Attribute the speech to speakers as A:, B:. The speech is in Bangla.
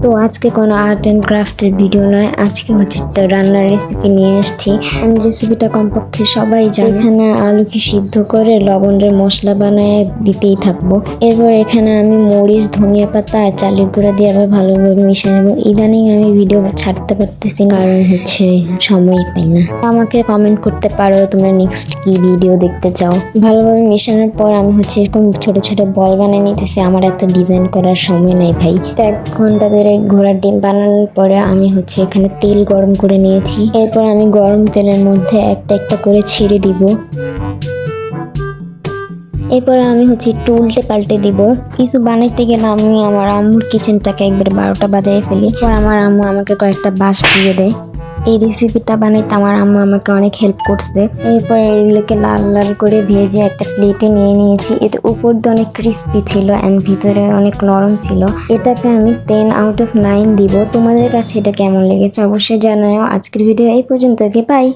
A: তো আজকে কোনো আর্ট অ্যান্ড ক্রাফটের ভিডিও নয়, আজকে হচ্ছে একটা রান্নার রেসিপি নিয়ে এসেছি। আমি রেসিপিটা কমপক্ষে সবাই জানে। এখানে আলুকে সিদ্ধ করে লবণের মশলা বানায় দিতেই থাকবো। এরপর এখানে আমি মরিচ, ধনিয়া পাতা আর চালের গুঁড়া দিয়ে আবার ভালোভাবে মিশিয়ে নেবো। ইদানিং আমি ভিডিও ছাড়তে পারতেছি না, কারণ হচ্ছে সময় পাই না। আমাকে কমেন্ট করতে পারো তোমরা নেক্সট কি ভিডিও দেখতে চাও। ভালোভাবে মেশানোর পর আমি হচ্ছে এরকম ছোট ছোট বল বানিয়ে নিতেছি। আমার এত ডিজাইন করার সময় নেই ভাই। 1 ঘন্টা ধরে ঘোড়ার ডিম বানানোর পরে আমি হচ্ছে এখানে তেল গরম করে নিয়েছি। এরপর আমি গরম তেলের মধ্যে একটা একটা করে ছেড়ে দিব। এরপর আমি হচ্ছে একটু উল্টে পাল্টে দিব। কিছু বানাইতে গেলে আমি আমার আম্মুর কিচেনটাকে একবার 12টা বাজায় ফেলি। পর আমার আম্মু আমাকে কয়েকটা বাঁশ দিয়ে দেয়। এই রেসিপিটা বানাইতে আমার আম্মু আমাকে অনেক হেল্প করছে। এরপর এগুলোকে লাল লাল করে ভেজে একটা প্লেটে নিয়ে নিয়েছি। এটা উপর দিয়ে অনেক ক্রিস্পি ছিল এন্ড ভিতরে অনেক নরম ছিল। এটাকে আমি 10 আউট অফ 9 দিব। তোমাদের কাছে এটা কেমন লেগেছে অবশ্যই জানাও। আজকের ভিডিও এই পর্যন্ত, বাই।